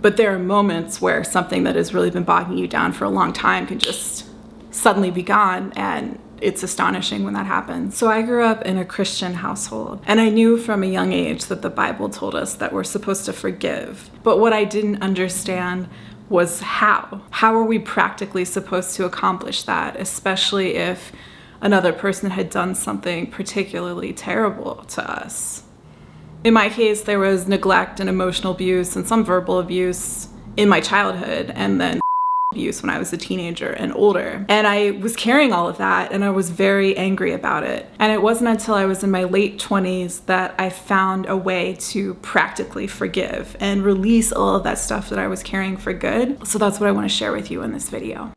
But there are moments where something that has really been bogging you down for a long time can just suddenly be gone, and it's astonishing when that happens. So I grew up in a Christian household, and I knew from a young age that the Bible told us that we're supposed to forgive. But what I didn't understand was how. How are we practically supposed to accomplish that, especially if another person had done something particularly terrible to us? In my case, there was neglect and emotional abuse and some verbal abuse in my childhood, and then abuse when I was a teenager and older. And I was carrying all of that, and I was very angry about it. And it wasn't until I was in my late 20s that I found a way to practically forgive and release all of that stuff that I was carrying for good. So that's what I want to share with you in this video.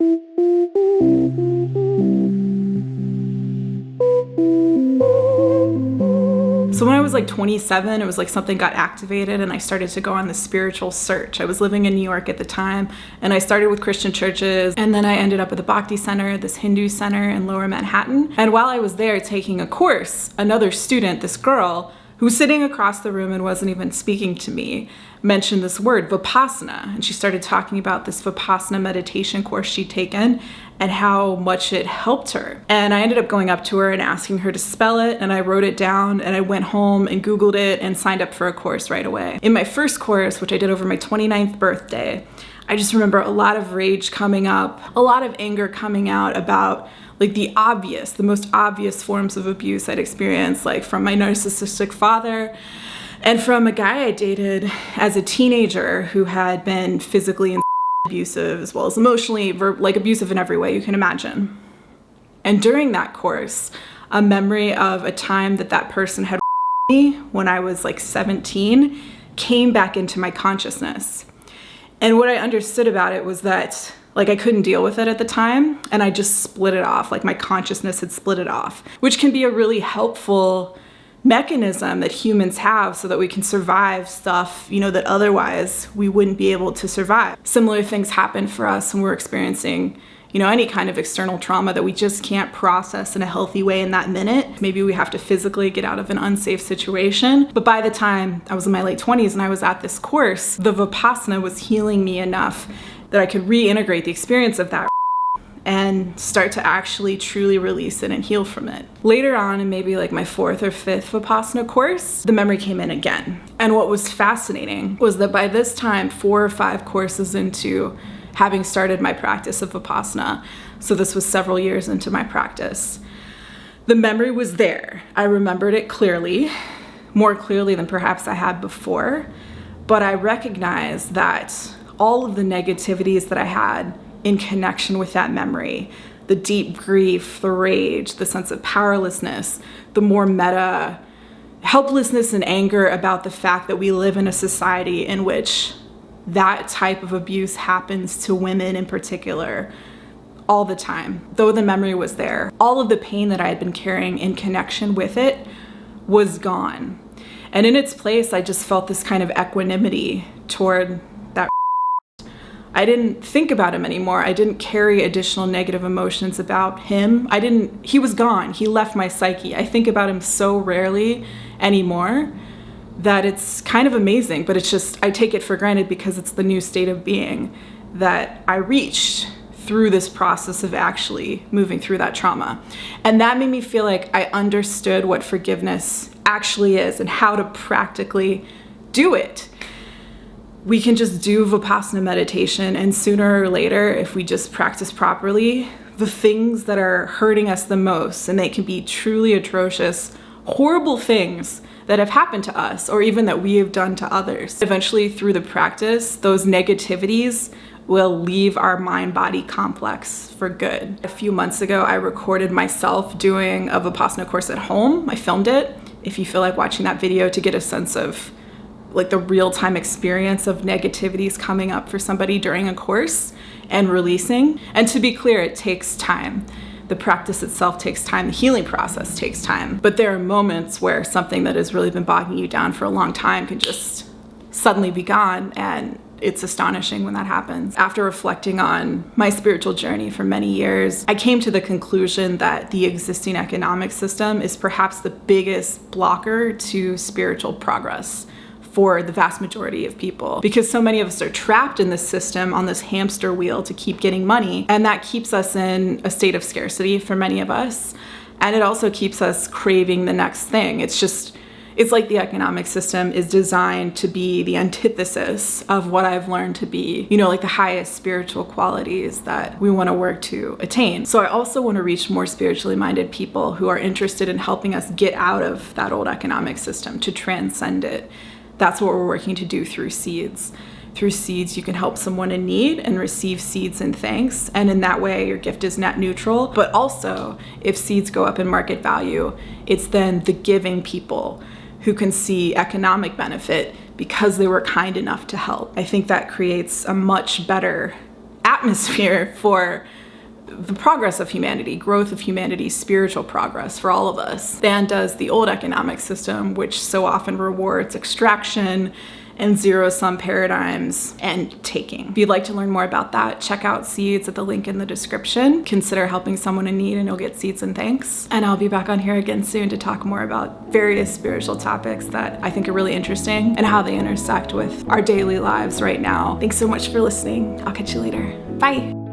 So when I was like 27, it was like something got activated and I started to go on this spiritual search. I was living in New York at the time, and I started with Christian churches, and then I ended up at the Bhakti Center, this Hindu center in Lower Manhattan. And while I was there taking a course, another student, this girl, who was sitting across the room and wasn't even speaking to me, mentioned this word, Vipassana. And she started talking about this Vipassana meditation course she'd taken and how much it helped her. And I ended up going up to her and asking her to spell it, and I wrote it down, and I went home and Googled it and signed up for a course right away. In my first course, which I did over my 29th birthday, I just remember a lot of rage coming up, a lot of anger coming out about like the most obvious forms of abuse I'd experienced, like from my narcissistic father and from a guy I dated as a teenager who had been physically and abusive as well as emotionally, like abusive in every way you can imagine. And during that course, a memory of a time that person had me when I was like 17 came back into my consciousness. And what I understood about it was that like I couldn't deal with it at the time, and I just split it off, like my consciousness had split it off, which can be a really helpful mechanism that humans have so that we can survive stuff, that otherwise we wouldn't be able to survive. Similar things happen for us when we're experiencing, any kind of external trauma that we just can't process in a healthy way in that minute. Maybe we have to physically get out of an unsafe situation. But by the time I was in my late 20s and I was at this course, the Vipassana was healing me enough that I could reintegrate the experience of that and start to actually truly release it and heal from it. Later on, in maybe like my 4th or 5th Vipassana course, the memory came in again. And what was fascinating was that by this time, 4 or 5 courses into having started my practice of Vipassana, so this was several years into my practice, the memory was there. I remembered it clearly, more clearly than perhaps I had before, but I recognized that all of the negativities that I had in connection with that memory, the deep grief, the rage, the sense of powerlessness, the more meta helplessness and anger about the fact that we live in a society in which that type of abuse happens to women in particular all the time. Though the memory was there, all of the pain that I had been carrying in connection with it was gone. And in its place, I just felt this kind of equanimity toward that. I didn't think about him anymore. I didn't carry additional negative emotions about him. He was gone. He left my psyche. I think about him so rarely anymore that it's kind of amazing, but it's just, I take it for granted because it's the new state of being that I reached through this process of actually moving through that trauma. And that made me feel like I understood what forgiveness actually is and how to practically do it. We can just do Vipassana meditation, and sooner or later, if we just practice properly, the things that are hurting us the most, and they can be truly atrocious, horrible things that have happened to us, or even that we have done to others. Eventually, through the practice, those negativities will leave our mind-body complex for good. A few months ago, I recorded myself doing a Vipassana course at home. I filmed it. If you feel like watching that video to get a sense of like the real-time experience of negativities coming up for somebody during a course and releasing. And to be clear, it takes time. The practice itself takes time. The healing process takes time. But there are moments where something that has really been bogging you down for a long time can just suddenly be gone, and it's astonishing when that happens. After reflecting on my spiritual journey for many years, I came to the conclusion that the existing economic system is perhaps the biggest blocker to spiritual progress for the vast majority of people, because so many of us are trapped in this system on this hamster wheel to keep getting money, and that keeps us in a state of scarcity for many of us, and it also keeps us craving the next thing. It's like the economic system is designed to be the antithesis of what I've learned to be, like the highest spiritual qualities that we want to work to attain. So I also want to reach more spiritually minded people who are interested in helping us get out of that old economic system, to transcend it. That's what we're working to do through seeds. Through seeds, you can help someone in need and receive seeds and thanks. And in that way, your gift is net neutral. But also, if seeds go up in market value, it's then the giving people who can see economic benefit because they were kind enough to help. I think that creates a much better atmosphere for the progress of humanity, growth of humanity, spiritual progress for all of us, than does the old economic system, which so often rewards extraction and zero-sum paradigms and taking. If you'd like to learn more about that, check out Seeds at the link in the description. Consider helping someone in need and you'll get seeds and thanks. And I'll be back on here again soon to talk more about various spiritual topics that I think are really interesting and how they intersect with our daily lives right now. Thanks so much for listening. I'll catch you later. Bye.